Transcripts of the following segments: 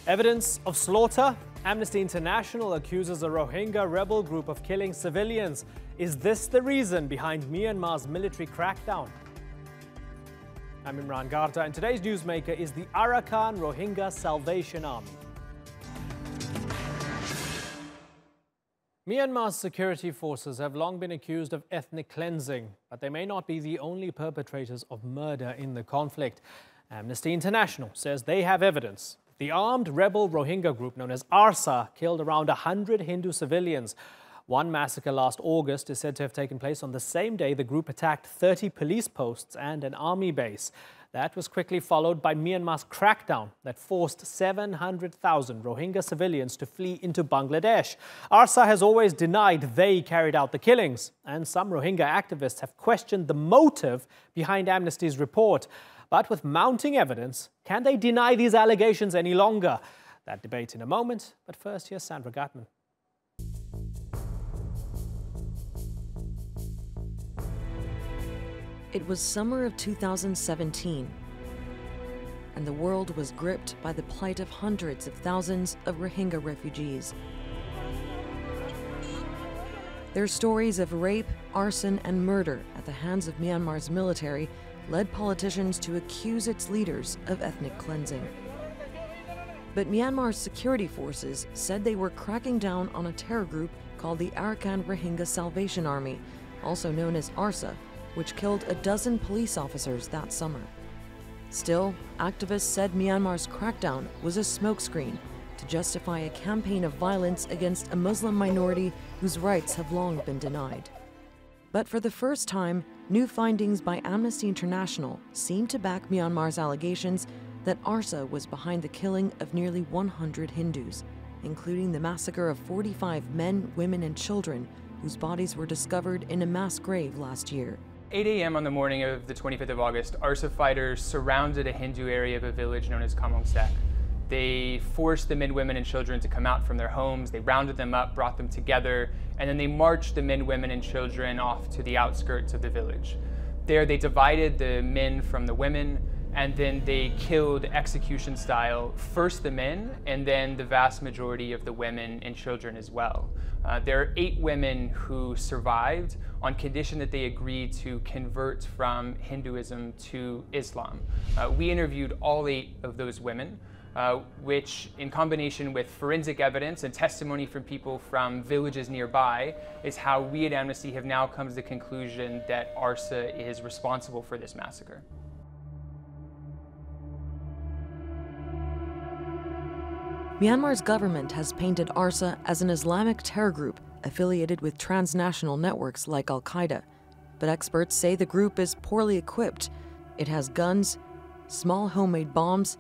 Evidence of slaughter? Amnesty International accuses a Rohingya rebel group of killing civilians. Is this the reason behind Myanmar's military crackdown? I'm Imran Garta, and today's newsmaker is the Arakan Rohingya Salvation Army. Myanmar's security forces have long been accused of ethnic cleansing, but they may not be the only perpetrators of murder in the conflict. Amnesty International says they have evidence. The armed rebel Rohingya group known as Arsa killed around 100 Hindu civilians. One massacre last August is said to have taken place on the same day the group attacked 30 police posts and an army base. That was quickly followed by Myanmar's crackdown that forced 700,000 Rohingya civilians to flee into Bangladesh. Arsa has always denied they carried out the killings, and some Rohingya activists have questioned the motive behind Amnesty's report. But with mounting evidence, can they deny these allegations any longer? That debate in a moment, but first here's Sandra Gatman. It was summer of 2017, and the world was gripped by the plight of hundreds of thousands of Rohingya refugees. Their stories of rape, arson, and murder at the hands of Myanmar's military led politicians to accuse its leaders of ethnic cleansing. But Myanmar's security forces said they were cracking down on a terror group called the Arakan Rohingya Salvation Army, also known as Arsa, which killed a dozen police officers that summer. Still, activists said Myanmar's crackdown was a smokescreen to justify a campaign of violence against a Muslim minority whose rights have long been denied. But for the first time, new findings by Amnesty International seem to back Myanmar's allegations that Arsa was behind the killing of nearly 100 Hindus, including the massacre of 45 men, women, and children whose bodies were discovered in a mass grave last year. 8 a.m. on the morning of the 25th of August, Arsa fighters surrounded a Hindu area of a village known as Kamongsak. They forced the men, women, and children to come out from their homes. They rounded them up, brought them together, and then they marched the men, women, and children off to the outskirts of the village. There they divided the men from the women, and then they killed execution style, first the men, and then the vast majority of the women and children as well. There are 8 women who survived on condition that they agreed to convert from Hinduism to Islam. We interviewed all 8 of those women, which in combination with forensic evidence and testimony from people from villages nearby is how we at Amnesty have now come to the conclusion that Arsa is responsible for this massacre. Myanmar's government has painted Arsa as an Islamic terror group affiliated with transnational networks like Al-Qaeda. But experts say the group is poorly equipped. It has guns, small homemade bombs,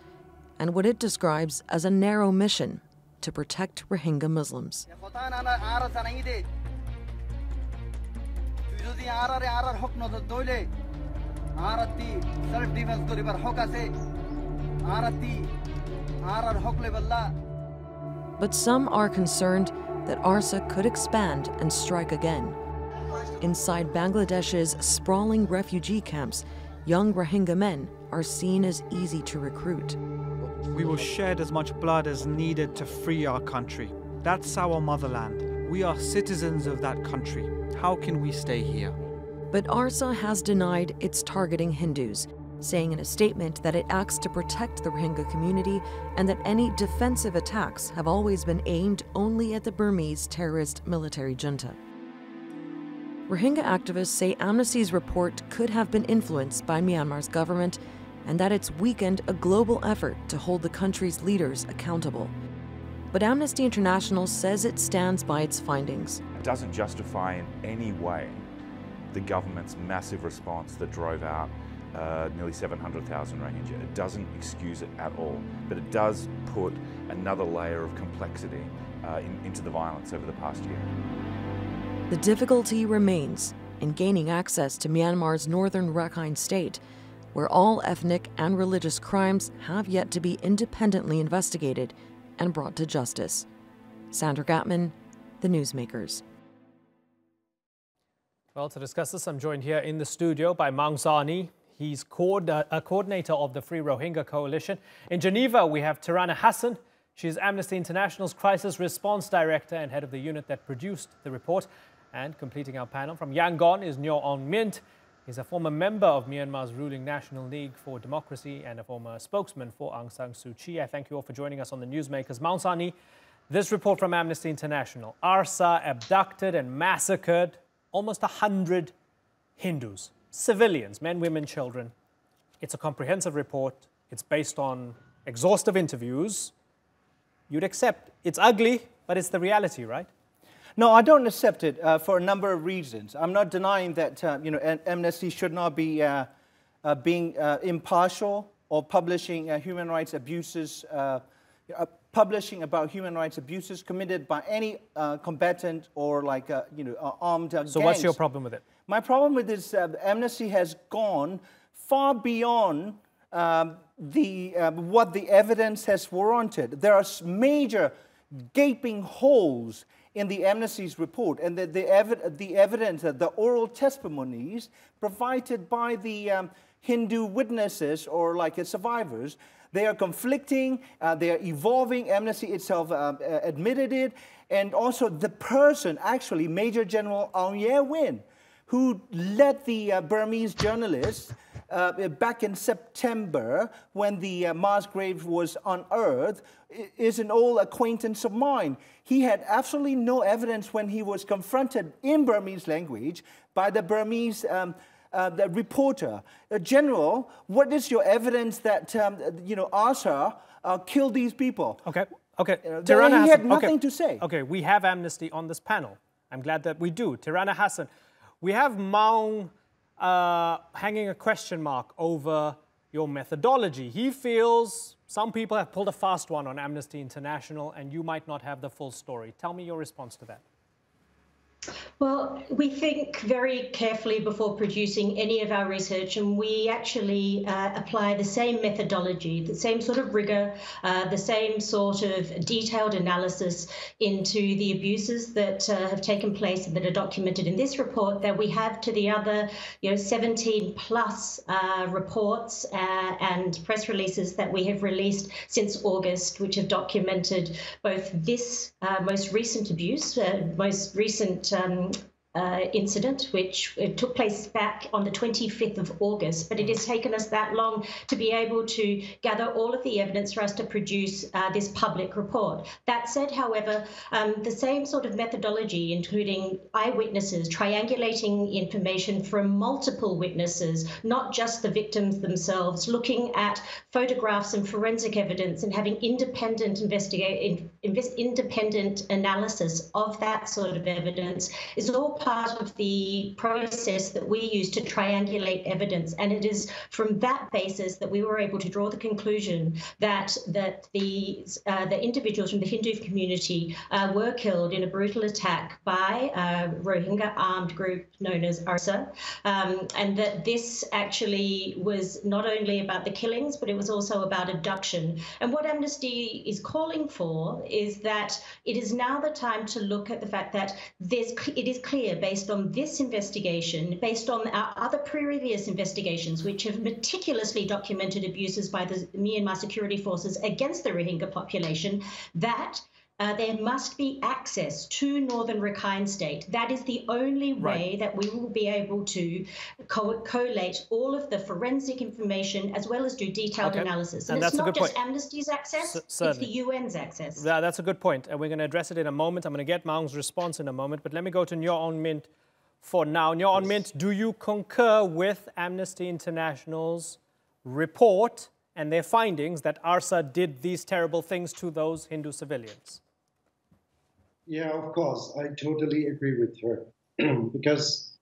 and what it describes as a narrow mission to protect Rohingya Muslims. But some are concerned that Arsa could expand and strike again. Inside Bangladesh's sprawling refugee camps, young Rohingya men are seen as easy to recruit. We will shed as much blood as needed to free our country. That's our motherland. We are citizens of that country. How can we stay here? But Arsa has denied it's targeting Hindus, saying in a statement that it acts to protect the Rohingya community and that any defensive attacks have always been aimed only at the Burmese terrorist military junta. Rohingya activists say Amnesty's report could have been influenced by Myanmar's government and that it's weakened a global effort to hold the country's leaders accountable. But Amnesty International says it stands by its findings. It doesn't justify in any way the government's massive response that drove out nearly 700,000 Rohingya. It doesn't excuse it at all, but it does put another layer of complexity into the violence over the past year. The difficulty remains in gaining access to Myanmar's northern Rakhine state, where all ethnic and religious crimes have yet to be independently investigated and brought to justice. Sandra Gatman, The Newsmakers. Well, to discuss this, I'm joined here in the studio by Maung Sani. He's a coordinator of the Free Rohingya Coalition. In Geneva, we have Tirana Hassan. She's Amnesty International's Crisis Response Director and head of the unit that produced the report. And completing our panel from Yangon is Nyo On Mint. He's a former member of Myanmar's ruling National League for Democracy and a former spokesman for Aung San Suu Kyi. I thank you all for joining us on the Newsmakers. Maung Sani, this report from Amnesty International. Arsa abducted and massacred almost 100 Hindus, civilians, men, women, children. It's a comprehensive report. It's based on exhaustive interviews. You'd accept it's ugly, but it's the reality, right? No, I don't accept it for a number of reasons. I'm not denying that Amnesty should not be being impartial or publishing human rights abuses, publishing about human rights abuses committed by any combatant or armed gangs. So what's your problem with it? My problem with this, Amnesty has gone far beyond what the evidence has warranted. There are major gaping holes in the Amnesty's report, and the evidence, the oral testimonies provided by the Hindu witnesses or survivors, they are conflicting, they are evolving. Amnesty itself admitted it, and also the person, actually Major General Aung Ye Win, who led the Burmese journalists back in September when the mass grave was unearthed, is an old acquaintance of mine. He had absolutely no evidence when he was confronted in Burmese language by the Burmese the reporter. General, what is your evidence that Arsa killed these people? Okay. He had nothing to say. Okay, we have Amnesty on this panel. I'm glad that we do. Tirana Hassan, we have Maung hanging a question mark over your methodology. He feels some people have pulled a fast one on Amnesty International and you might not have the full story. Tell me your response to that. Well, we think very carefully before producing any of our research, and we actually apply the same methodology, the same sort of rigor, the same sort of detailed analysis into the abuses that have taken place and that are documented in this report that we have to the other 17 plus reports and press releases that we have released since August, which have documented both this most recent abuse, most recent incident, which took place back on the 25th of August, but it has taken us that long to be able to gather all of the evidence for us to produce this public report. That said, however, the same sort of methodology, including eyewitnesses, triangulating information from multiple witnesses, not just the victims themselves, looking at photographs and forensic evidence and having independent analysis of that sort of evidence is all part of the process that we use to triangulate evidence. And it is from that basis that we were able to draw the conclusion that the individuals from the Hindu community were killed in a brutal attack by a Rohingya armed group known as Arsa, and that this actually was not only about the killings, but it was also about abduction. And what Amnesty is calling for is that it is now the time to look at the fact that it is clear, based on this investigation, based on our other previous investigations, which have meticulously documented abuses by the Myanmar security forces against the Rohingya population, that there must be access to Northern Rakhine State. That is the only way that we will be able to collate all of the forensic information as well as do detailed analysis. And it's not just Amnesty's access, it's the UN's access. Yeah, that's a good point. And we're going to address it in a moment. I'm going to get Maung's response in a moment. But let me go to Nyo On Mint for now. Nyo On Mint, do you concur with Amnesty International's report and their findings that Arsa did these terrible things to those Hindu civilians? Yeah, of course, I totally agree with her because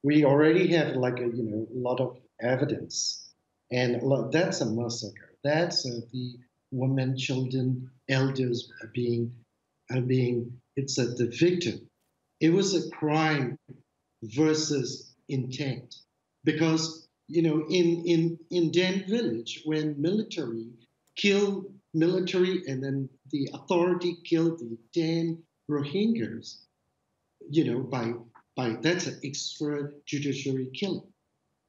we already have a lot of evidence, and that's a massacre. That's the women, children, elders it's the victim. It was a crime versus intent because in Dan village when military and then the authority killed the Dan Rohingyas, by that's an extrajudiciary killing,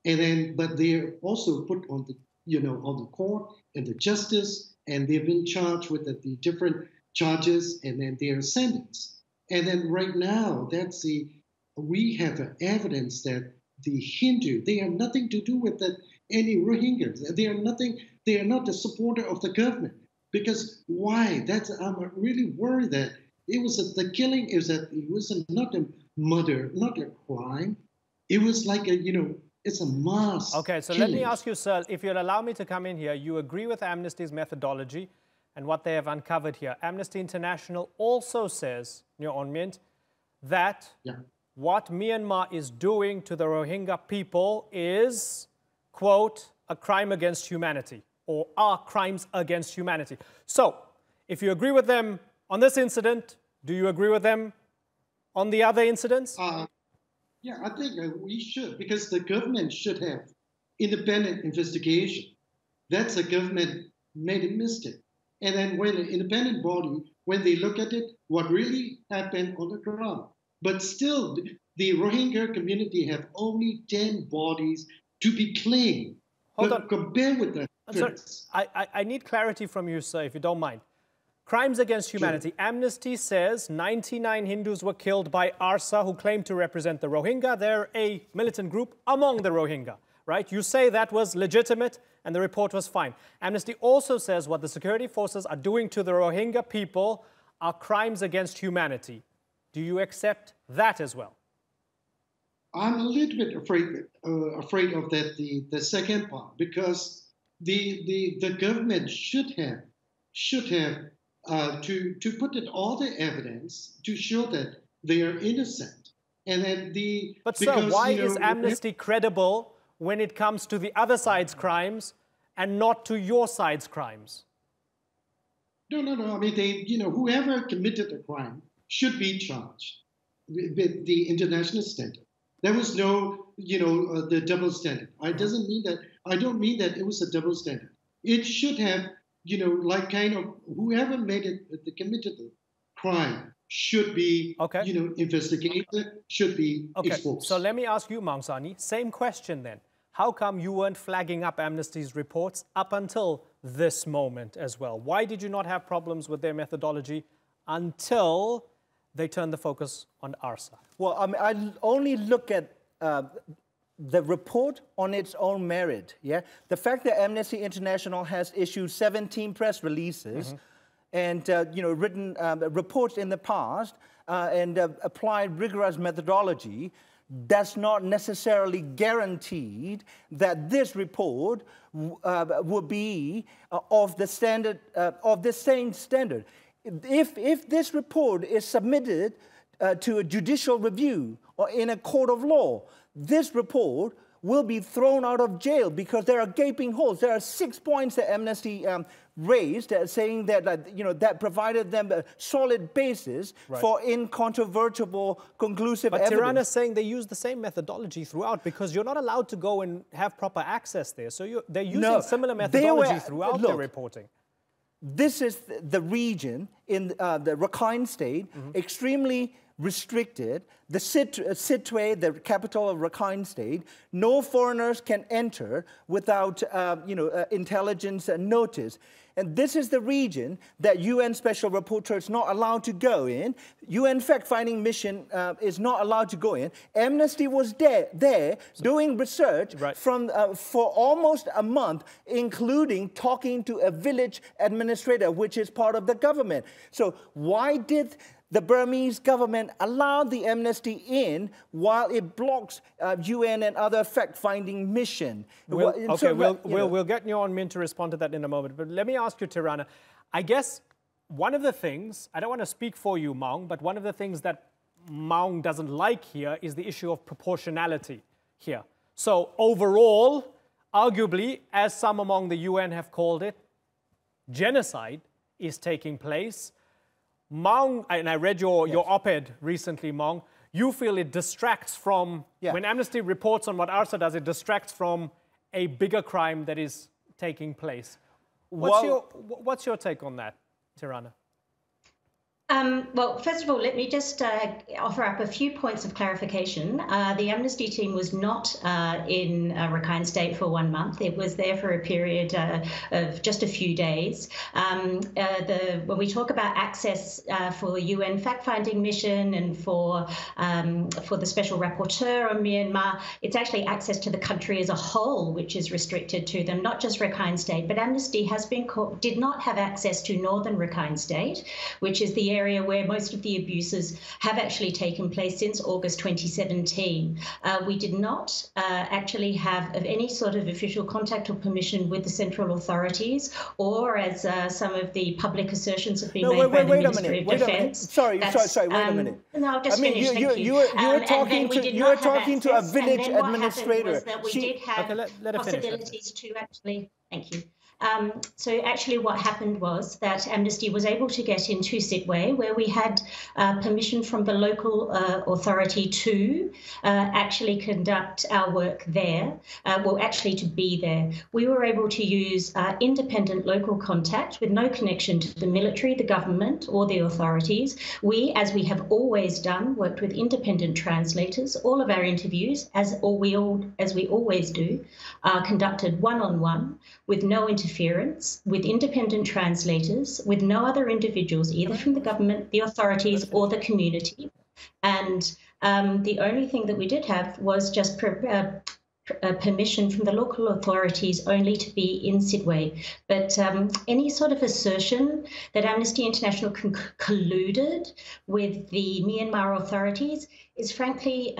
and then but they're also put on the on the court and the justice and they've been charged with the different charges, and then they're sentenced. And then right now, we have evidence that the Hindu, they have nothing to do with any Rohingyas. They are not the supporter of the government. Because why? I'm really worried that the killing was not a murder, not a crime. It was like it's a mass. Okay, so killing. let me ask you, sir, if you'll allow me to come in here, you agree with Amnesty's methodology and what they have uncovered here. Amnesty International also says, Your Honour Mint, that what Myanmar is doing to the Rohingya people is, quote, a crime against humanity, or are crimes against humanity. So, if you agree with them on this incident, do you agree with them on the other incidents? Yeah, I think we should, because the government should have independent investigation. That's the government made a mistake. And then when an independent body, when they look at it, what really happened on the ground. But still, the Rohingya community have only 10 bodies to be claimed. Hold on. Compared with the... Sorry, I need clarity from you, sir, if you don't mind. Crimes against humanity. Sure. Amnesty says 99 Hindus were killed by Arsa, who claim to represent the Rohingya. They're a militant group among the Rohingya, right? You say that was legitimate and the report was fine. Amnesty also says what the security forces are doing to the Rohingya people are crimes against humanity. Do you accept that as well? I'm a little bit afraid of that, the second part, because the government should have to put in all the evidence to show that they are innocent. And then But sir, why is Amnesty credible when it comes to the other side's crimes and not to your side's crimes? No. I mean, whoever committed a crime should be charged with the international standard. There was no, the double standard. I don't mean that it was a double standard. It should have, whoever committed the crime should be, investigated, should be exposed. So let me ask you, Maung Sani, same question then. How come you weren't flagging up Amnesty's reports up until this moment as well? Why did you not have problems with their methodology until they turned the focus on Arsa? Well, I only look at the report on its own merit. Yeah, the fact that Amnesty International has issued 17 press releases and written reports in the past and applied rigorous methodology does not necessarily guarantee that this report would be of the standard of the same standard. If this report is submitted to a judicial review or in a court of law, this report will be thrown out of jail because there are gaping holes. There are 6 points that Amnesty raised, saying that that provided them a solid basis for incontrovertible, conclusive evidence. But Tirana is saying they use the same methodology throughout because you're not allowed to go and have proper access there. So they're using similar methodology throughout their reporting. This is the region in the Rakhine State, extremely restricted. The Sittwe, the capital of Rakhine State, no foreigners can enter without intelligence notice. And this is the region that UN Special Rapporteur is not allowed to go in. UN fact-finding mission is not allowed to go in. Amnesty was there doing research for almost a month, including talking to a village administrator, which is part of the government. So why did the Burmese government allow the amnesty in while it blocks UN and other fact-finding mission? We'll get Nyon Min to respond to that in a moment. But let me ask you, Tirana, I guess one of the things, I don't want to speak for you, Maung, but one of the things that Maung doesn't like here is the issue of proportionality here. So overall, arguably, as some among the UN have called it, genocide is taking place. Maung, and I read your op-ed recently, Maung, you feel it distracts from, when Amnesty reports on what Arsa does, it distracts from a bigger crime that is taking place. What's your take on that, Tirana? Well, first of all, let me just offer up a few points of clarification. The Amnesty team was not in Rakhine State for 1 month. It was there for a period of just a few days. When we talk about access for the UN fact-finding mission and for the special rapporteur on Myanmar, it's actually access to the country as a whole which is restricted to them, not just Rakhine State. But Amnesty did not have access to northern Rakhine State, which is the area where most of the abuses have actually taken place since August 2017. We did not actually have any sort of official contact or permission with the central authorities, or as some of the public assertions have been made by the Ministry of Defence. Sorry, wait a minute. No, I'll just finish. You were talking to a village administrator. We did have possibilities to actually. Thank you. So actually what happened was that Amnesty was able to get into Sidway, where we had permission from the local authority to actually conduct our work there, actually to be there. We were able to use independent local contact with no connection to the military, the government, or the authorities. We, as we have always done, worked with independent translators. All of our interviews, as we always do, are conducted one-on-one with no interference, with independent translators, with no other individuals, either from the government, the authorities, or the community. And the only thing that we did have was just permission from the local authorities only to be in Sidway. But any sort of assertion that Amnesty International colluded with the Myanmar authorities is frankly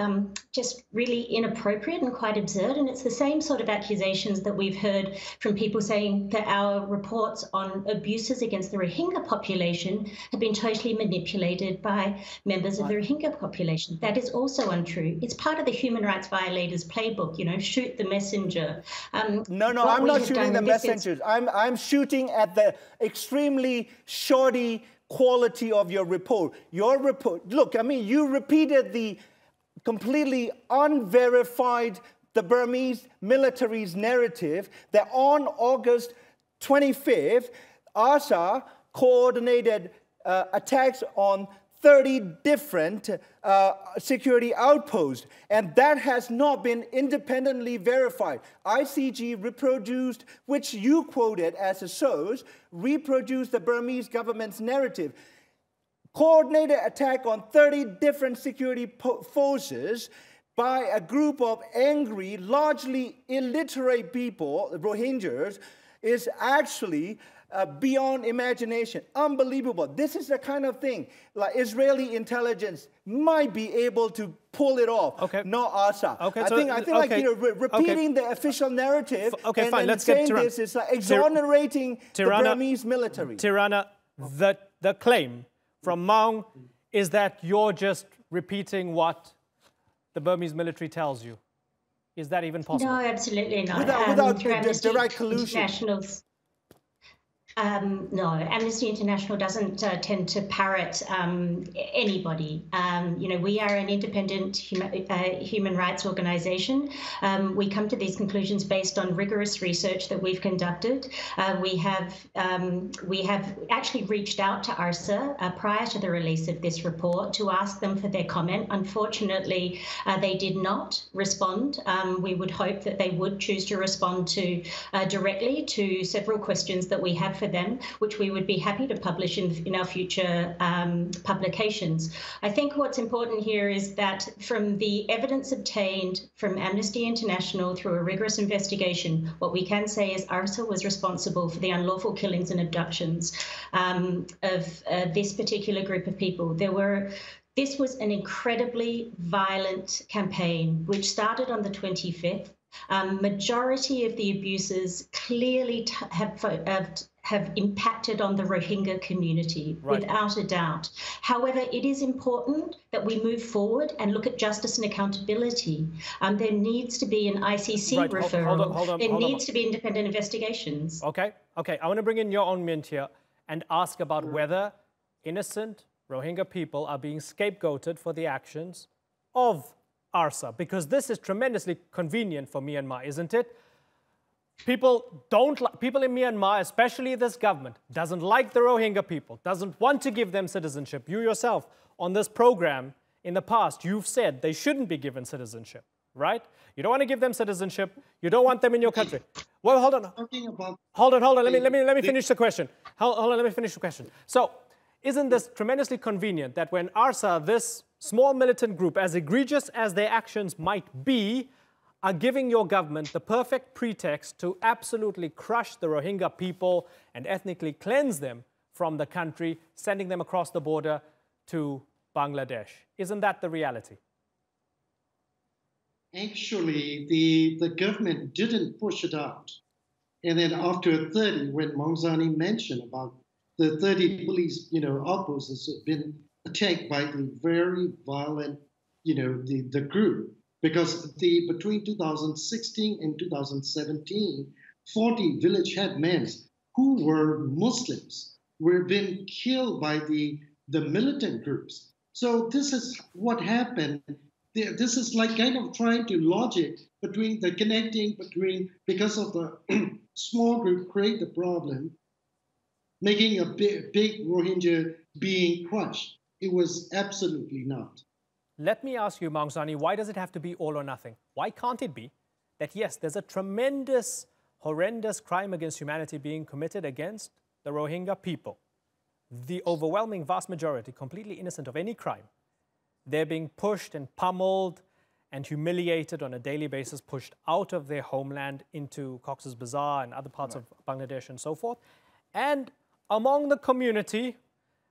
just really inappropriate and quite absurd. And it's the same sort of accusations that we've heard from people saying that our reports on abuses against the Rohingya population have been totally manipulated by members of the Rohingya population. That is also untrue. It's part of the human rights violators playbook, shoot the messenger. No, I'm not shooting the messengers. I'm shooting at the extremely shoddy quality of your report. Your report, look, I mean, you repeated the completely unverified, the Burmese military's narrative that on August 25th, Arsa coordinated attacks on 30 different security outposts, and that has not been independently verified. ICG reproduced, which you quoted as a source, reproduced the Burmese government's narrative. Coordinated attack on 30 different security forces by a group of angry, largely illiterate people, Rohingyas, is actually beyond imagination. Unbelievable. This is the kind of thing like Israeli intelligence might be able to pull it off. Okay. Not Arsa. Okay, I think repeating the official narrative and fine. Let's saying this is like exonerating the Burmese military. Tirana, the claim from Maung is that you're just repeating what the Burmese military tells you. Is that even possible? No, absolutely not. Without direct collusion. No, Amnesty International doesn't tend to parrot anybody. We are an independent human rights organisation. We come to these conclusions based on rigorous research that we've conducted. We have actually reached out to Arsa prior to the release of this report to ask them for their comment. Unfortunately, they did not respond. We would hope that they would choose to respond to directly to several questions that we have for them, which we would be happy to publish in our future publications. I think what's important here is that from the evidence obtained from Amnesty International through a rigorous investigation, what we can say is Arsa was responsible for the unlawful killings and abductions of this particular group of people. This was an incredibly violent campaign, which started on the 25th. Majority of the abuses clearly have impacted on the Rohingya community, without a doubt. However, it is important that we move forward and look at justice and accountability. There needs to be an ICC referral. There needs to be independent investigations. Okay. I want to bring in your own mint here and ask about whether innocent Rohingya people are being scapegoated for the actions of Arsa, because this is tremendously convenient for Myanmar, isn't it? People in Myanmar, especially this government, doesn't like the Rohingya people, doesn't want to give them citizenship. You yourself, on this program, in the past, you've said they shouldn't be given citizenship, right? You don't want to give them citizenship. You don't want them in your country. Well, hold on. Hold on. Let me finish the question. Hold on, let me finish the question. So, isn't this tremendously convenient that when Arsa, this small militant group, as egregious as their actions might be, are giving your government the perfect pretext to absolutely crush the Rohingya people and ethnically cleanse them from the country, sending them across the border to Bangladesh? Isn't that the reality? Actually, the government didn't push it out. And then after 30, when Mangsani mentioned about the 30 police, outposts have been attacked by the very violent, the group. Because between 2016 and 2017, 40 village headmen who were Muslims were being killed by the militant groups. So this is what happened. This is like kind of trying to logic between the connecting between, because of the small group create the problem, making a big Rohingya being crushed. It was absolutely not. Let me ask you, Mangsani, why does it have to be all or nothing? Why can't it be that, yes, there's a tremendous, horrendous crime against humanity being committed against the Rohingya people? The overwhelming vast majority, completely innocent of any crime. They're being pushed and pummeled and humiliated on a daily basis, pushed out of their homeland into Cox's Bazar and other parts of Bangladesh and so forth. And among the community,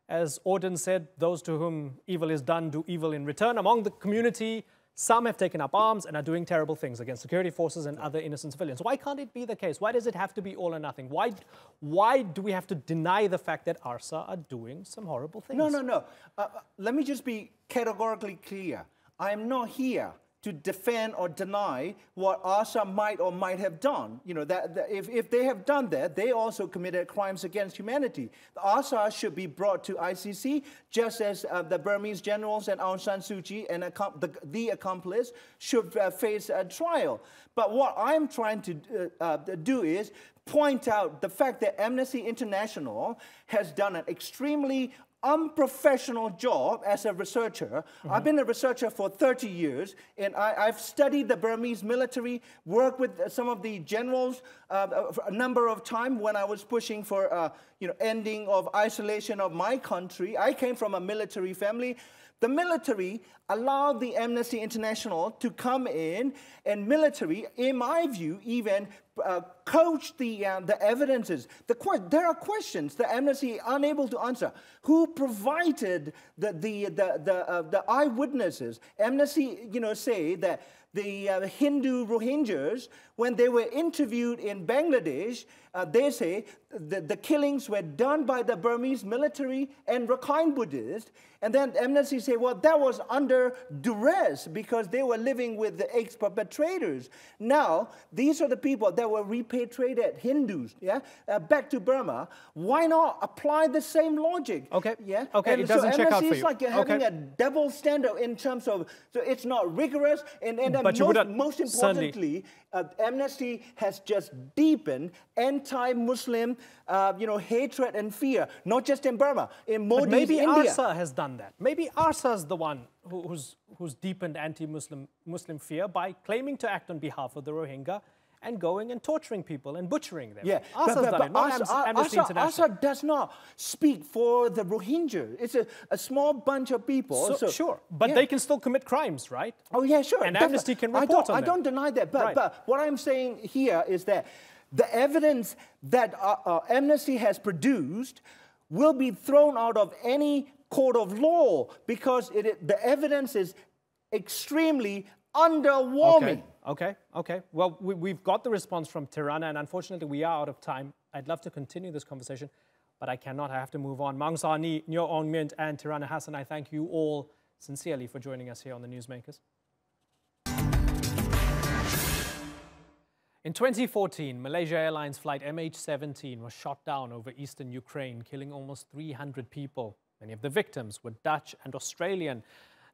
as Auden said, those to whom evil is done do evil in return. Among the community, some have taken up arms and are doing terrible things against security forces and other innocent civilians. Why can't it be the case? Why does it have to be all or nothing? Why do we have to deny the fact that Arsa are doing some horrible things? No. Let me just be categorically clear. I am not here to defend or deny what Arsa might or might have done. If they have done that, they also committed crimes against humanity. The Arsa should be brought to ICC, just as the Burmese generals and Aung San Suu Kyi and the accomplice should face a trial. But what I'm trying to do is point out the fact that Amnesty International has done an extremely unprofessional job as a researcher. I've been a researcher for 30 years, and I've studied the Burmese military, worked with some of the generals a number of times when I was pushing for ending of isolation of my country. I came from a military family. The military allowed the Amnesty International to come in, and military, in my view, even coach the evidences. There are questions the Amnesty unable to answer. Who provided the eyewitnesses? Amnesty, say that the Hindu Rohingyas, when they were interviewed in Bangladesh, they say the killings were done by the Burmese military and Rakhine Buddhists. And then Amnesty say, well, that was under duress because they were living with the ex-perpetrators. Now, these are the people that were repatriated, Hindus, back to Burma. Why not apply the same logic? Okay. Yeah. Okay. And it doesn't check out for you. Amnesty is like having a double standard in terms of, so it's not rigorous, and most importantly, Amnesty has just deepened anti-Muslim, hatred and fear, not just in Burma, in Modi's maybe India. Arsa has done that. Maybe Arsa is the one who's deepened anti-Muslim fear by claiming to act on behalf of the Rohingya and going and torturing people and butchering them. Yeah, Arsa's done it, not Amnesty International. Arsa does not speak for the Rohingya. It's a small bunch of people. Sure, but they can still commit crimes, right? Oh, yeah, sure. And Amnesty can report on them. I don't deny that, but what I'm saying here is that the evidence that Amnesty has produced will be thrown out of any court of law because the evidence is extremely underwhelming. Okay. Well, we've got the response from Tirana, and unfortunately, we are out of time. I'd love to continue this conversation, but I cannot. I have to move on. Mangsani, Nyo Aung Myint, and Tirana Hassan, I thank you all sincerely for joining us here on the Newsmakers. In 2014, Malaysia Airlines flight MH17 was shot down over eastern Ukraine, killing almost 300 people. Many of the victims were Dutch and Australian.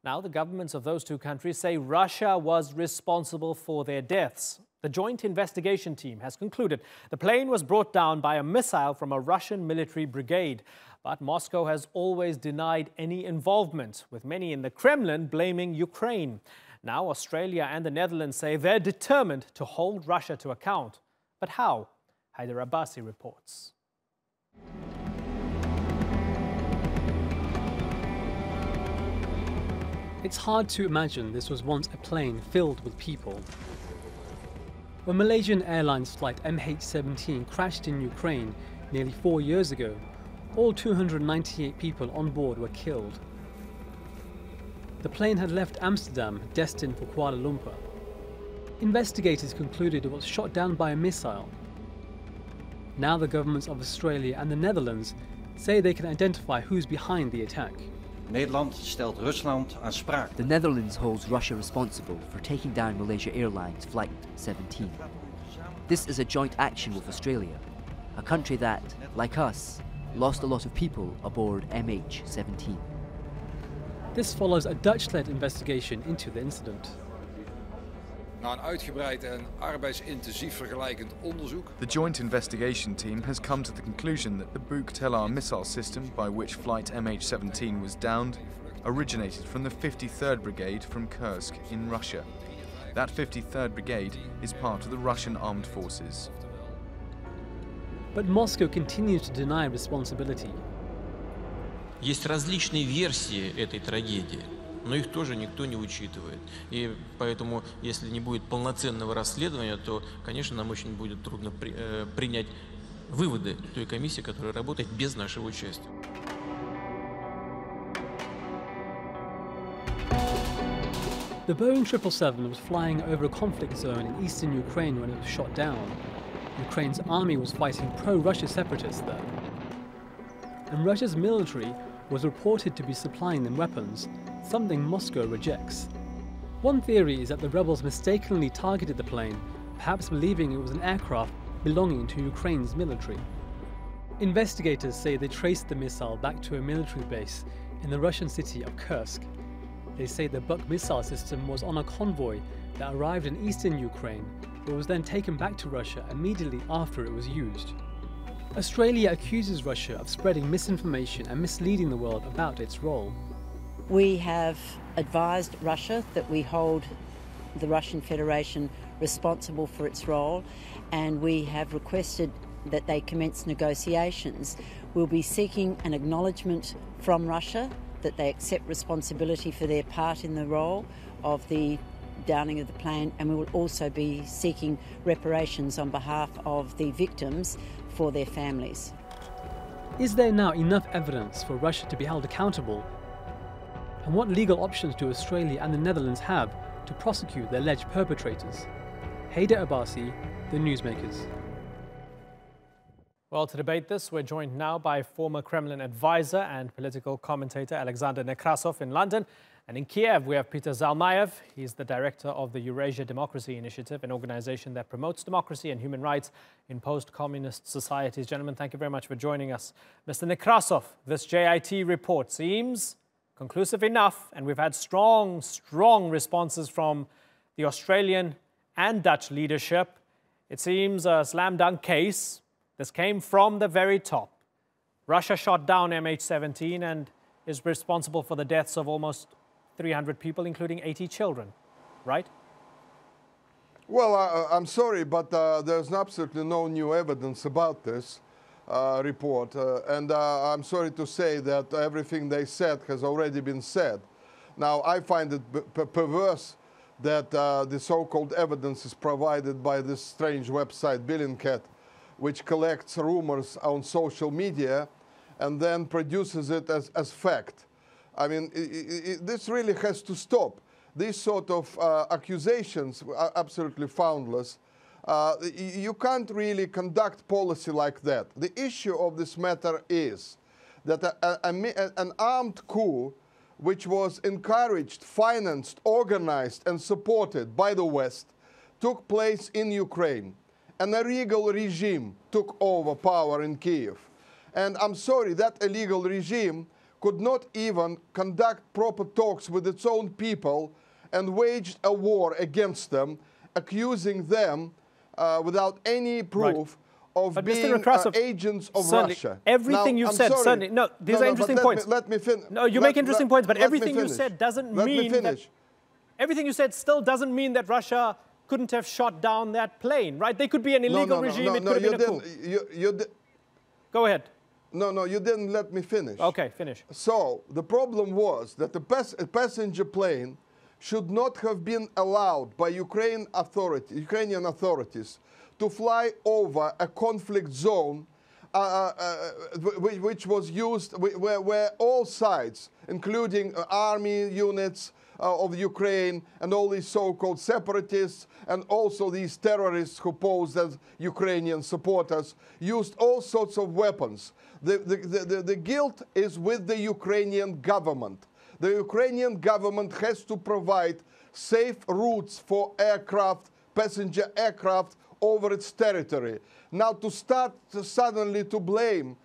Now, the governments of those two countries say Russia was responsible for their deaths. The joint investigation team has concluded the plane was brought down by a missile from a Russian military brigade. But Moscow has always denied any involvement, with many in the Kremlin blaming Ukraine. Now, Australia and the Netherlands say they're determined to hold Russia to account. But how? Haider Abbasi reports. It's hard to imagine this was once a plane filled with people. When Malaysian Airlines flight MH17 crashed in Ukraine nearly 4 years ago, all 298 people on board were killed. The plane had left Amsterdam, destined for Kuala Lumpur. Investigators concluded it was shot down by a missile. Now the governments of Australia and the Netherlands say they can identify who's behind the attack. Nederland stelt Rusland aansprakelijk. The Netherlands holds Russia responsible for taking down Malaysia Airlines Flight 17. This is a joint action with Australia, a country that, like us, lost a lot of people aboard MH17. This follows a Dutch-led investigation into the incident. Na een uitgebreid en arbeidsintensief vergelijkend onderzoek. The joint investigation team has come to the conclusion that the Buk-Telar missile system by which flight MH17 was downed originated from the 53rd Brigade from Kursk in Russia. That 53rd Brigade is part of the Russian armed forces. But Moscow continues to deny responsibility. Есть различные версии этой трагедии, но их тоже никто не учитывает. И поэтому, если не будет полноценного расследования, то, конечно, нам очень будет трудно принять выводы той комиссии, которая работает без нашего участия. The Boeing 777 was flying over a conflict zone in eastern Ukraine when it was shot down. Ukraine's army was fighting pro-Russia separatists there. And Russia's military was reported to be supplying them weapons, something Moscow rejects. One theory is that the rebels mistakenly targeted the plane, perhaps believing it was an aircraft belonging to Ukraine's military. Investigators say they traced the missile back to a military base in the Russian city of Kursk. They say the Buk missile system was on a convoy that arrived in eastern Ukraine, but was then taken back to Russia immediately after it was used. Australia accuses Russia of spreading misinformation and misleading the world about its role. We have advised Russia that we hold the Russian Federation responsible for its role, and we have requested that they commence negotiations. We'll be seeking an acknowledgement from Russia that they accept responsibility for their part in the role of the downing of the plane, and we will also be seeking reparations on behalf of the victims for their families. Is there now enough evidence for Russia to be held accountable? And what legal options do Australia and the Netherlands have to prosecute the alleged perpetrators? Haider Abbasi, The Newsmakers. Well, to debate this, we're joined now by former Kremlin advisor and political commentator Alexander Nekrasov in London. And in Kiev, we have Peter Zalmayev. He's the director of the Eurasia Democracy Initiative, an organization that promotes democracy and human rights in post-communist societies. Gentlemen, thank you very much for joining us. Mr. Nekrasov, this JIT report seems conclusive enough, and we've had strong responses from the Australian and Dutch leadership. It seems a slam dunk case. This came from the very top. Russia shot down MH17 and is responsible for the deaths of almost 300 people, including 80 children, right? Well, I'm sorry, but there's absolutely no new evidence about this report. And I'm sorry to say that everything they said has already been said. Now, I find it perverse that the so-called evidence is provided by this strange website, Bellingcat, which collects rumors on social media and then produces it as fact. I mean, this really has to stop. These sort of accusations are absolutely foundless. You can't really conduct policy like that. The issue of this matter is that an armed coup, which was encouraged, financed, organized, and supported by the West, took place in Ukraine. An illegal regime took over power in Kiev. And I'm sorry, that illegal regime could not even conduct proper talks with its own people and waged a war against them, accusing them without any proof of being agents of Russia. Everything you've said, certainly. No, these are interesting points. Let me finish. No, you make interesting points, but everything you said doesn't mean that... Everything you said still doesn't mean that Russia couldn't have shot down that plane, right? They could be an illegal regime, it could have been a coup. Go ahead. No, you didn't let me finish. Okay, finish. So, the problem was that a passenger plane should not have been allowed by Ukrainian authorities to fly over a conflict zone which was used, where all sides, including army units of Ukraine and all these so-called separatists and also these terrorists who posed as Ukrainian supporters, used all sorts of weapons. The guilt is with the Ukrainian government. The Ukrainian government has to provide safe routes for aircraft, passenger aircraft, over its territory. Now to start suddenly to blame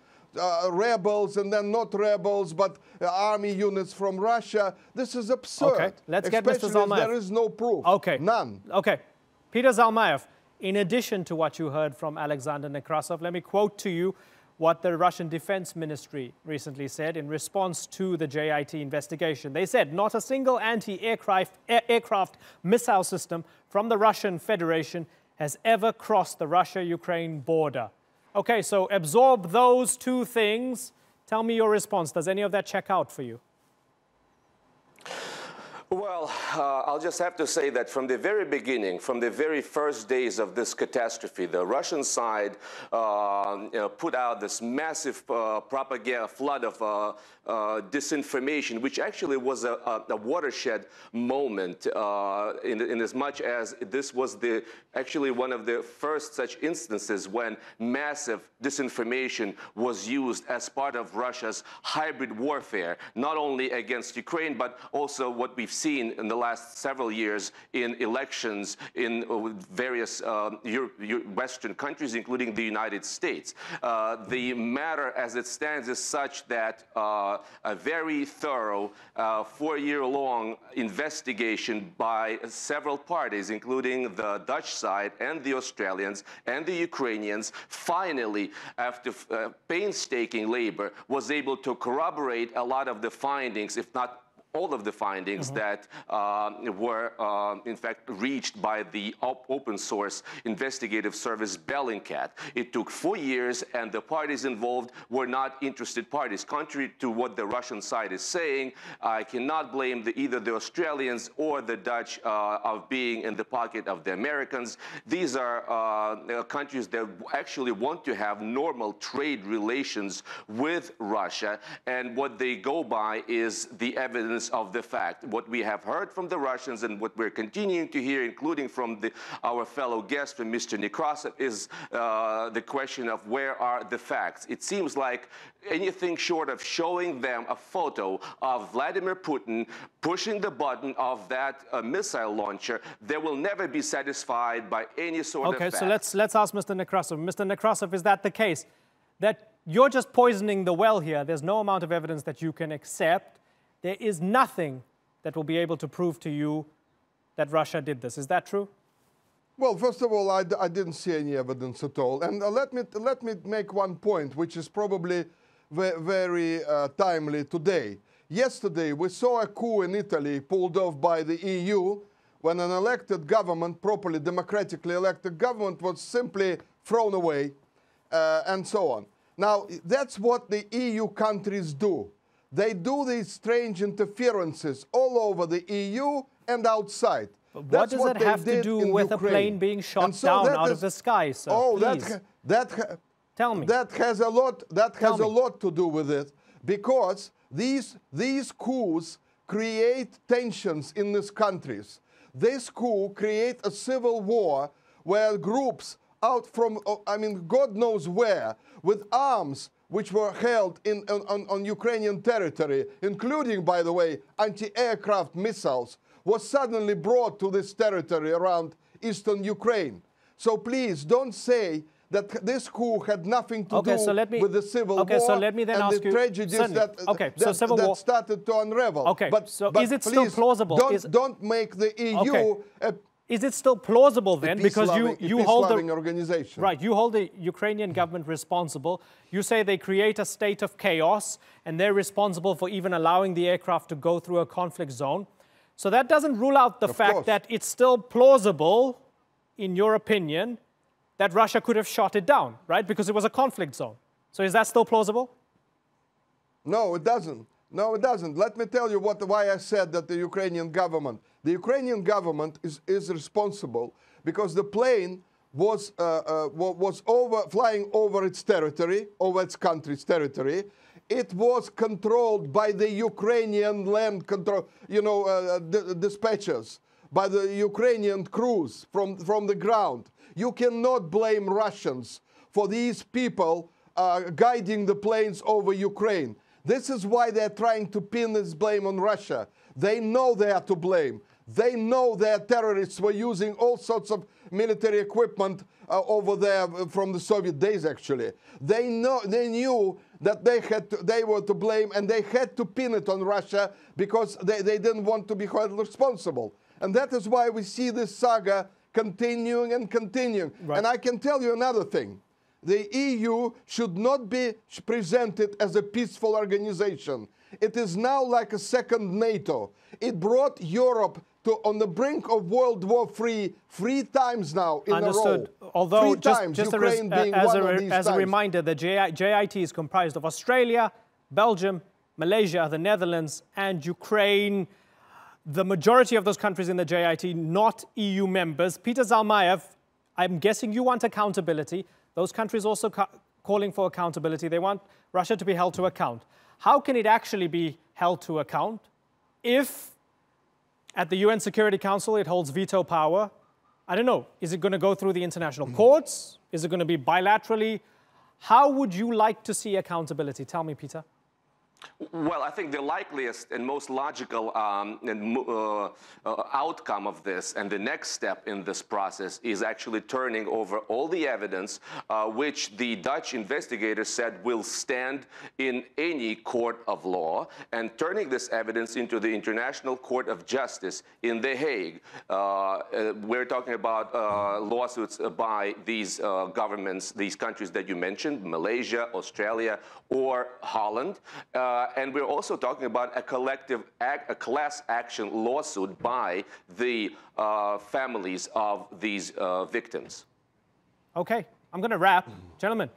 rebels and then not rebels, but army units from Russia, this is absurd. Okay, let's get Mr. Zalmayev. There is no proof. Okay. None. Okay. Peter Zalmayev, in addition to what you heard from Alexander Nekrasov, let me quote to you what the Russian Defense Ministry recently said in response to the JIT investigation. They said not a single anti-aircraft missile system from the Russian Federation has ever crossed the Russia-Ukraine border. Okay, so absorb those two things. Tell me your response. Does any of that check out for you? Well, I'll just have to say that from the very beginning, from the very first days of this catastrophe, the Russian side put out this massive propaganda flood of disinformation, which actually was a watershed moment in as much as this was actually one of the first such instances when massive disinformation was used as part of Russia's hybrid warfare, not only against Ukraine, but also what we've seen in the last several years in elections in various Western countries, including the United States. The matter as it stands is such that a very thorough 4-year-long investigation by several parties, including the Dutch side and the Australians and the Ukrainians, finally, after painstaking labor, was able to corroborate a lot of the findings, if not all of the findings that were, in fact, reached by the open source investigative service Bellingcat. It took 4 years, and the parties involved were not interested parties. Contrary to what the Russian side is saying, I cannot blame either the Australians or the Dutch of being in the pocket of the Americans. These are countries that actually want to have normal trade relations with Russia, and what they go by is the evidence of the fact. What we have heard from the Russians and what we're continuing to hear, including from our fellow guest, from Mr. Nekrasov, is the question of where are the facts. It seems like anything short of showing them a photo of Vladimir Putin pushing the button of that missile launcher, they will never be satisfied by any sort of fact. Okay, so let's ask Mr. Nekrasov. Mr. Nekrasov, is that the case? That you're just poisoning the well here. There's no amount of evidence that you can accept. There is nothing that will be able to prove to you that Russia did this. Is that true? Well, first of all, I didn't see any evidence at all. And let me make one point, which is probably very timely today. Yesterday, we saw a coup in Italy pulled off by the EU when an elected government, properly democratically elected government, was simply thrown away and so on. Now, that's what the EU countries do. They do these strange interferences all over the EU and outside. But what does it have to do with a plane being shot down out of the sky, sir? Oh, tell me. That has a lot to do with it, because these coups create tensions in these countries. This coup create a civil war where groups out from, I mean, God knows where, with arms which were held on Ukrainian territory, including, by the way, anti-aircraft missiles, was suddenly brought to this territory around eastern Ukraine. So please don't say that this coup had nothing to Okay, do so let me, with the civil okay, war so let me then and ask the you, tragedies that started to unravel. Okay, but, so but is it please still plausible? Don't make the EU is it still plausible then, because you hold the organization. Right, you hold the Ukrainian government responsible. You say they create a state of chaos and they're responsible for even allowing the aircraft to go through a conflict zone. So that doesn't rule out the fact that it's still plausible, in your opinion, that Russia could have shot it down, right? Because it was a conflict zone. So is that still plausible? No, it doesn't. No, it doesn't. Let me tell you why I said that the Ukrainian government is responsible, because the plane was flying over its territory, over its country's territory. It was controlled by the Ukrainian land control, dispatchers, by the Ukrainian crews from the ground. You cannot blame Russians for these people guiding the planes over Ukraine. This is why they're trying to pin this blame on Russia. They know they are to blame. They know their terrorists were using all sorts of military equipment over there from the Soviet days, actually. They knew that they were to blame, and they had to pin it on Russia because they didn't want to be held responsible. And that is why we see this saga continuing and continuing. Right. And I can tell you another thing. The EU should not be presented as a peaceful organization. It is now like a second NATO. It brought Europe on the brink of World War III 3 times now in a row. Although, just as a reminder, the JIT is comprised of Australia, Belgium, Malaysia, the Netherlands, and Ukraine. The majority of those countries in the JIT, not EU members. Peter Zalmayev, I'm guessing you want accountability. Those countries also calling for accountability. They want Russia to be held to account. How can it actually be held to account if at the UN Security Council it holds veto power? I don't know. Is it going to go through the international courts? Is it going to be bilaterally? How would you like to see accountability? Tell me, Peter. Well, I think the likeliest and most logical outcome of this, and the next step in this process, is actually turning over all the evidence which the Dutch investigators said will stand in any court of law, and turning this evidence into the International Court of Justice in The Hague. We're talking about lawsuits by these governments, these countries that you mentioned, Malaysia, Australia, or Holland. And we're also talking about a class action lawsuit by the families of these victims. Okay, I'm going to wrap. Gentlemen,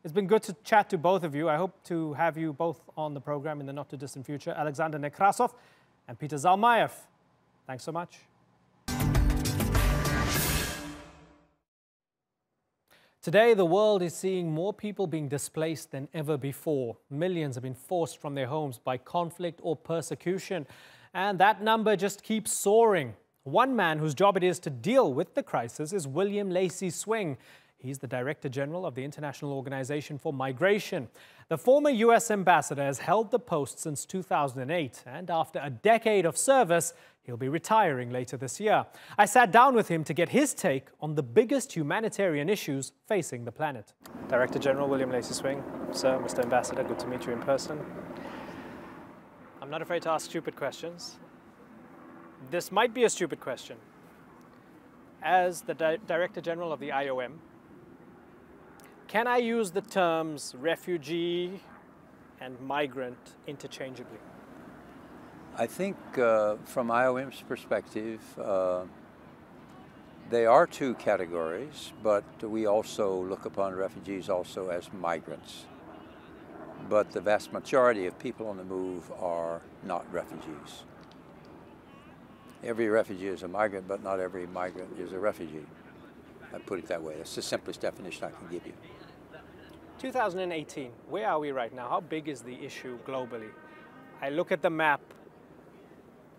it's been good to chat to both of you. I hope to have you both on the program in the not-too-distant future. Alexander Nekrasov and Peter Zalmayev, thanks so much. Today, the world is seeing more people being displaced than ever before. Millions have been forced from their homes by conflict or persecution, and that number just keeps soaring. One man whose job it is to deal with the crisis is William Lacey Swing. He's the Director General of the International Organization for Migration. The former U.S. ambassador has held the post since 2008, and after a decade of service, he'll be retiring later this year. I sat down with him to get his take on the biggest humanitarian issues facing the planet. Director General William Lacey Swing, sir, Mr. Ambassador, good to meet you in person. I'm not afraid to ask stupid questions. This might be a stupid question. As the Director General of the IOM, can I use the terms refugee and migrant interchangeably? I think from IOM's perspective, they are two categories, but we also look upon refugees also as migrants. But the vast majority of people on the move are not refugees. Every refugee is a migrant, but not every migrant is a refugee. I put it that way. That's the simplest definition I can give you. 2018, where are we right now? How big is the issue globally? I look at the map.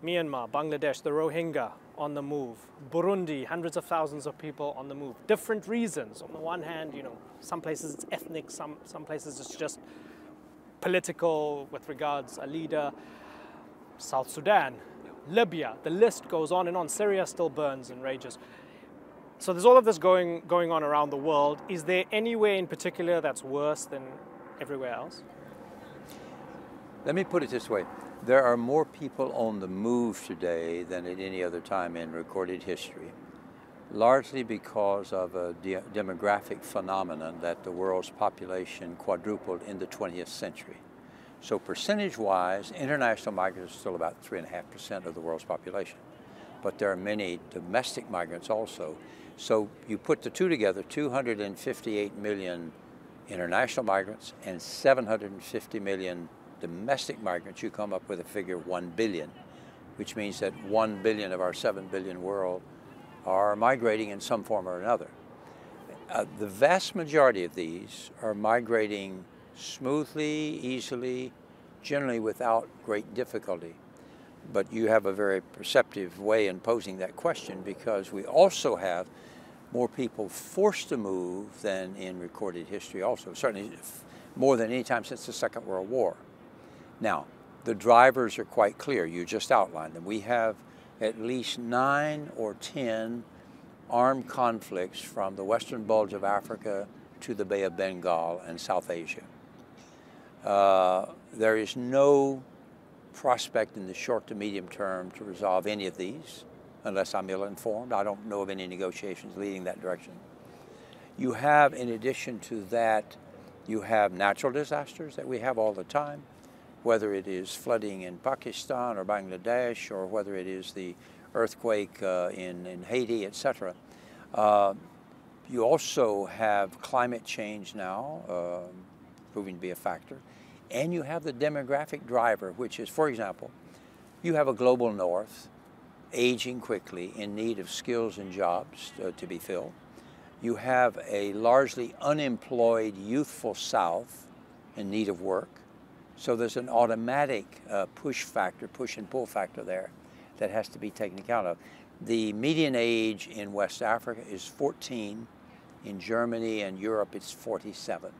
Myanmar, Bangladesh, the Rohingya on the move. Burundi, hundreds of thousands of people on the move. Different reasons. On the one hand, some places it's ethnic, some places it's just political with regards a leader. South Sudan, Libya, the list goes on and on. Syria still burns and rages. So there's all of this going on around the world. Is there anywhere in particular that's worse than everywhere else? Let me put it this way. There are more people on the move today than at any other time in recorded history, largely because of a demographic phenomenon that the world's population quadrupled in the 20th century. So percentage-wise, international migrants are still about 3.5% of the world's population. But there are many domestic migrants also. So you put the two together, 258 million international migrants and 750 million domestic migrants, you come up with a figure of 1 billion, which means that 1 billion of our 7 billion world are migrating in some form or another. The vast majority of these are migrating smoothly, easily, generally without great difficulty. But you have a very perceptive way in posing that question, because we also have more people forced to move than in recorded history also, certainly more than any time since the Second World War. Now, the drivers are quite clear. You just outlined them. We have at least 9 or 10 armed conflicts from the western bulge of Africa to the Bay of Bengal and South Asia. There is no prospect in the short to medium term to resolve any of these, unless I'm ill-informed. I don't know of any negotiations leading that direction. You have, in addition to that, you have natural disasters that we have all the time, whether it is flooding in Pakistan or Bangladesh, or whether it is the earthquake in Haiti, etc. You also have climate change now, proving to be a factor. And you have the demographic driver, which is, for example, you have a global north aging quickly in need of skills and jobs to be filled. You have a largely unemployed, youthful south in need of work. So there's an automatic push and pull factor there that has to be taken account of. The median age in West Africa is 14. In Germany and Europe, it's 47.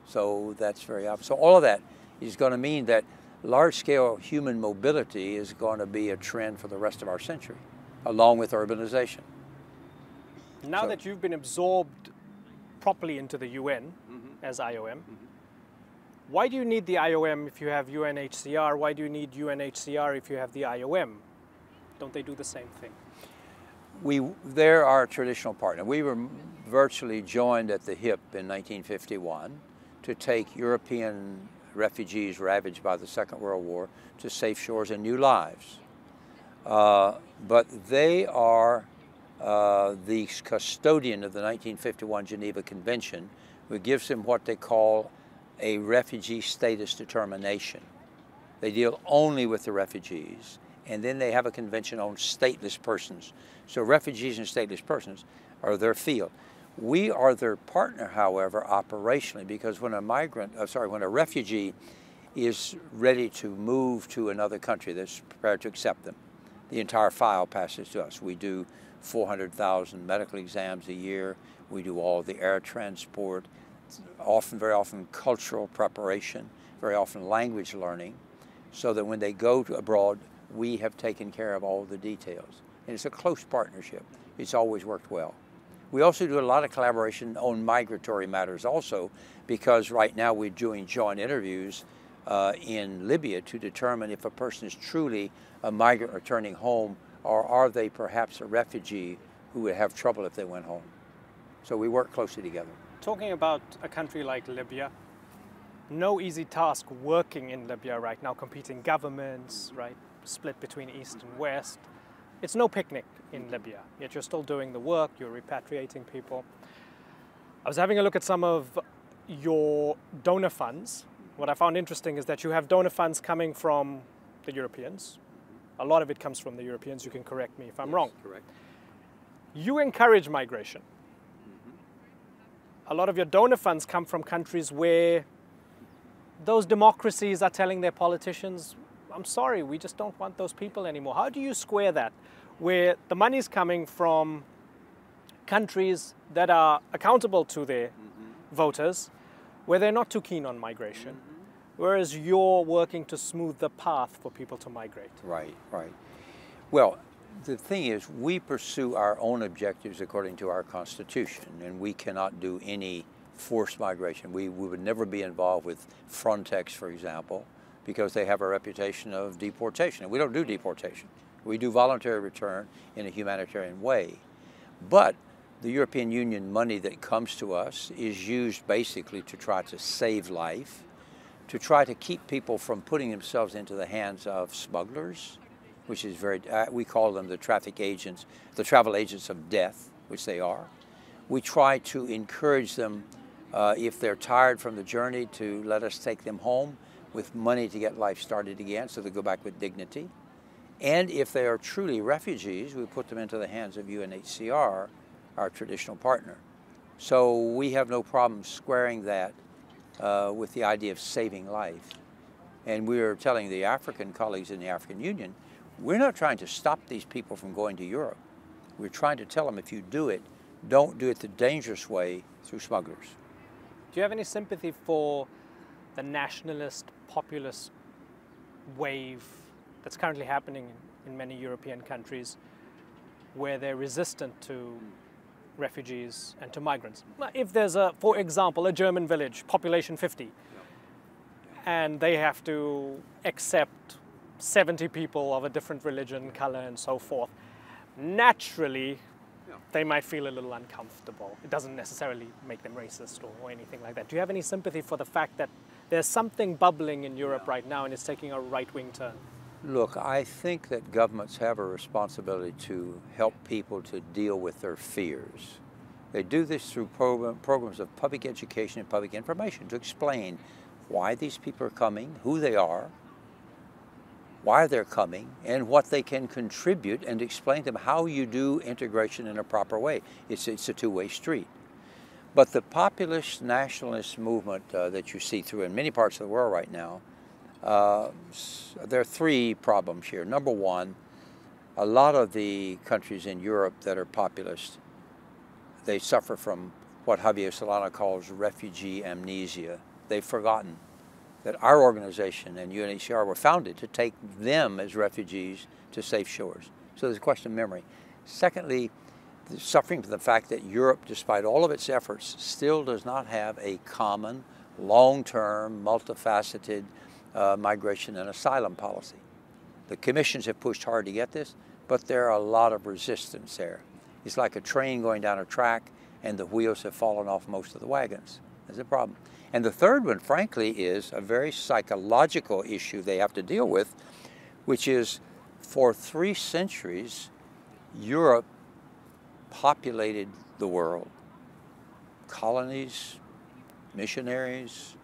So that's very obvious. So all of that is going to mean that large-scale human mobility is going to be a trend for the rest of our century, along with urbanization. Now that you've been absorbed properly into the UN as IOM, why do you need the IOM if you have UNHCR? Why do you need UNHCR if you have the IOM? Don't they do the same thing? They're our traditional partner. We were virtually joined at the hip in 1951 to take European refugees ravaged by the Second World War to safe shores and new lives. But they are the custodian of the 1951 Geneva Convention, which gives them what they call a refugee status determination. They deal only with the refugees, and then they have a convention on stateless persons. So refugees and stateless persons are their field. We are their partner, however, operationally, because when a refugee is ready to move to another country that's prepared to accept them, the entire file passes to us. We do 400,000 medical exams a year. We do all the air transport, very often cultural preparation, very often language learning, so that when they go abroad, we have taken care of all the details. And it's a close partnership. It's always worked well. We also do a lot of collaboration on migratory matters also, because right now we're doing joint interviews in Libya to determine if a person is truly a migrant returning home, or are they perhaps a refugee who would have trouble if they went home. So we work closely together. Talking about a country like Libya, no easy task working in Libya right now, competing governments, right, split between East and West. It's no picnic in Libya, yet you're still doing the work, you're repatriating people. I was having a look at some of your donor funds. What I found interesting is that you have donor funds coming from the Europeans. A lot of it comes from the Europeans. You can correct me if I'm wrong. Correct. You encourage migration. A lot of your donor funds come from countries where those democracies are telling their politicians, I'm sorry, we just don't want those people anymore. How do you square that, where the money's coming from countries that are accountable to their voters, where they're not too keen on migration, whereas you're working to smooth the path for people to migrate? Right, right. Well, The thing is, we pursue our own objectives according to our Constitution, and we cannot do any forced migration. We would never be involved with Frontex, for example, because they have a reputation of deportation. And we don't do deportation. We do voluntary return in a humanitarian way. But the European Union money that comes to us is used basically to try to save life, to try to keep people from putting themselves into the hands of smugglers, which is very, we call them the traffic agents, the travel agents of death, which they are. We try to encourage them, if they're tired from the journey, to let us take them home with money to get life started again so they go back with dignity. And if they are truly refugees, we put them into the hands of UNHCR, our traditional partner. So we have no problem squaring that with the idea of saving life. And we are telling the African colleagues in the African Union, we're not trying to stop these people from going to Europe. We're trying to tell them, if you do it, don't do it the dangerous way through smugglers. Do you have any sympathy for the nationalist, populist wave that's currently happening in many European countries, where they're resistant to refugees and to migrants? If there's, for example, a German village, population 50, and they have to accept 70 people of a different religion, color, and so forth, naturally, they might feel a little uncomfortable. It doesn't necessarily make them racist or anything like that. Do you have any sympathy for the fact that there's something bubbling in Europe right now and it's taking a right-wing turn? Look, I think that governments have a responsibility to help people to deal with their fears. They do this through programs of public education and public information to explain why these people are coming, who they are, why they're coming, and what they can contribute, and explain to them how you do integration in a proper way. It's a two-way street. But the populist nationalist movement that you see through in many parts of the world right now, there are three problems here. Number one, a lot of the countries in Europe that are populist, they suffer from what Javier Solana calls refugee amnesia. They've forgotten that our organization and UNHCR were founded to take them as refugees to safe shores. So there's a question of memory. Secondly, suffering from the fact that Europe, despite all of its efforts, still does not have a common, long-term, multifaceted migration and asylum policy. The commissions have pushed hard to get this, but there are a lot of resistance there. It's like a train going down a track and the wheels have fallen off most of the wagons. That's a problem. And the third one, frankly, is a very psychological issue they have to deal with, which is, for 3 centuries, Europe populated the world. Colonies, missionaries,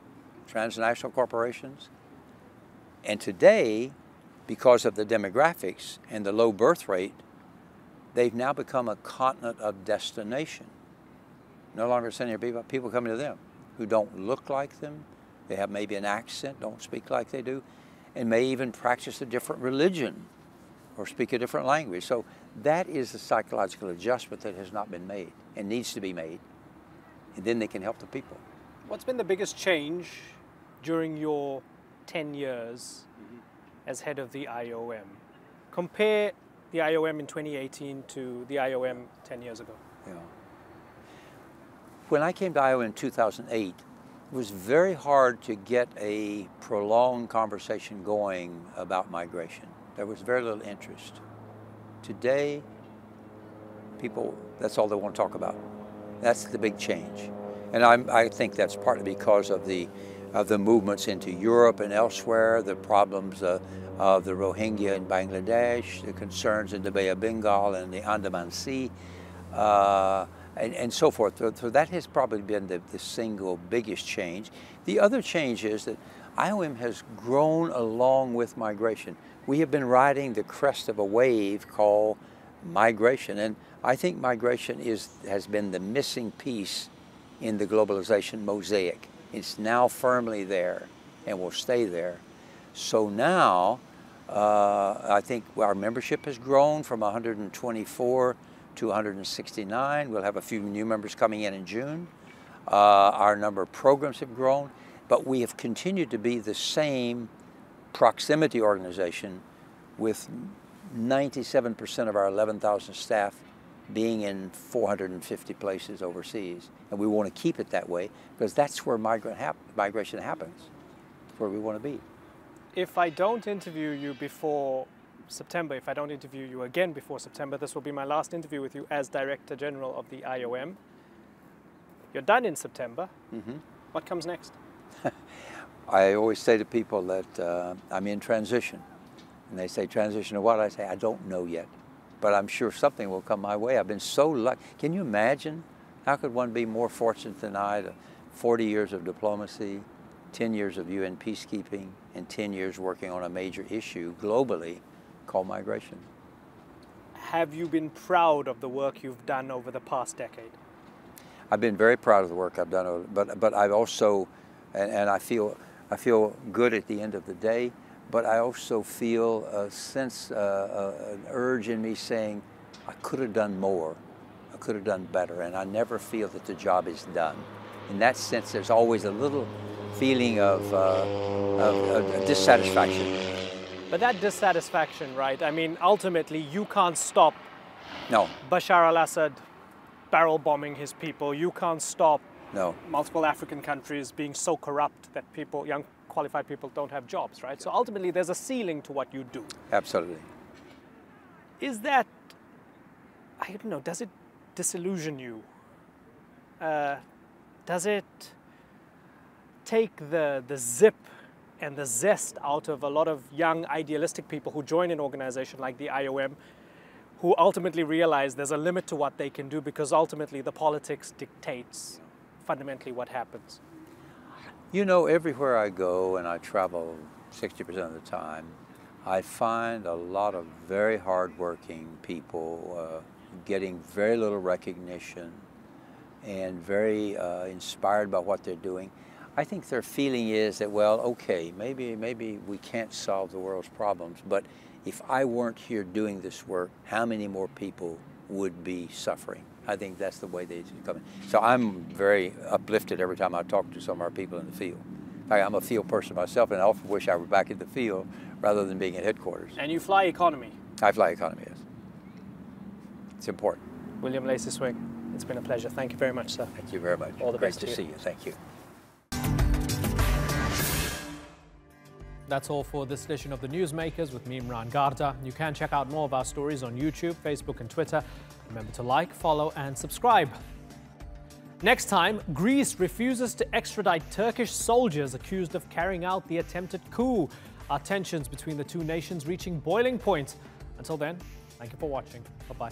transnational corporations. And today, because of the demographics and the low birth rate, they've now become a continent of destination. No longer sending people coming to them who don't look like them, they have maybe an accent, don't speak like they do, and may even practice a different religion or speak a different language. So that is a psychological adjustment that has not been made and needs to be made. And then they can help the people. What's been the biggest change during your 10 years as head of the IOM? Compare the IOM in 2018 to the IOM 10 years ago. Yeah. When I came to IOM in 2008, it was very hard to get a prolonged conversation going about migration. There was very little interest. Today, people, that's all they want to talk about. That's the big change. And I think that's partly because of the movements into Europe and elsewhere, the problems of the Rohingya in Bangladesh, the concerns in the Bay of Bengal and the Andaman Sea, and so forth. So that has probably been the single biggest change. The other change is that IOM has grown along with migration. We have been riding the crest of a wave called migration, and I think migration has been the missing piece in the globalization mosaic. It's now firmly there and will stay there. So now, I think our membership has grown from 124 to 169. We'll have a few new members coming in June. Our number of programs have grown, but we have continued to be the same proximity organization with 97% of our 11,000 staff being in 450 places overseas. And we want to keep it that way because that's where migration happens. That's where we want to be. If I don't interview you before September, if I don't interview you again before September, this will be my last interview with you as Director General of the IOM. You're done in September. Mm-hmm. What comes next? I always say to people that I'm in transition. And they say, transition to what? I say, I don't know yet. But I'm sure something will come my way. I've been so lucky. Can you imagine? How could one be more fortunate than I? 40 years of diplomacy, 10 years of UN peacekeeping, and 10 years working on a major issue globally called migration. Have you been proud of the work you've done over the past decade? I've been very proud of the work I've done, but I've also, and I feel good at the end of the day, but I also feel a sense, an urge in me saying, I could have done more, I could have done better, and I never feel that the job is done. In that sense, there's always a little feeling of dissatisfaction. But that dissatisfaction, right? I mean, ultimately, you can't stop Bashar al-Assad barrel bombing his people. You can't stop multiple African countries being so corrupt that people, young qualified people, don't have jobs, right? So ultimately, there's a ceiling to what you do. Absolutely. Is that, I don't know, does it disillusion you? Does it take the zip and the zest out of a lot of young idealistic people who join an organization like the IOM, who ultimately realize there's a limit to what they can do because ultimately the politics dictates fundamentally what happens? You know, everywhere I go, and I travel 60% of the time, I find a lot of very hardworking people getting very little recognition and very inspired by what they're doing. I think their feeling is that, well, okay, maybe we can't solve the world's problems, but if I weren't here doing this work, how many more people would be suffering? I think that's the way they come in. So I'm very uplifted every time I talk to some of our people in the field. In fact, I'm a field person myself, and I often wish I were back in the field rather than being at headquarters. And you fly economy? I fly economy, yes. It's important. William Lacey Swing, it's been a pleasure. Thank you very much, sir. Thank you very much. All the Great best to see you. Thank you. That's all for this edition of The Newsmakers with me, Imran Garda. You can check out more of our stories on YouTube, Facebook and Twitter. Remember to like, follow and subscribe. Next time, Greece refuses to extradite Turkish soldiers accused of carrying out the attempted coup. Our tensions between the two nations reaching boiling point. Until then, thank you for watching. Bye-bye.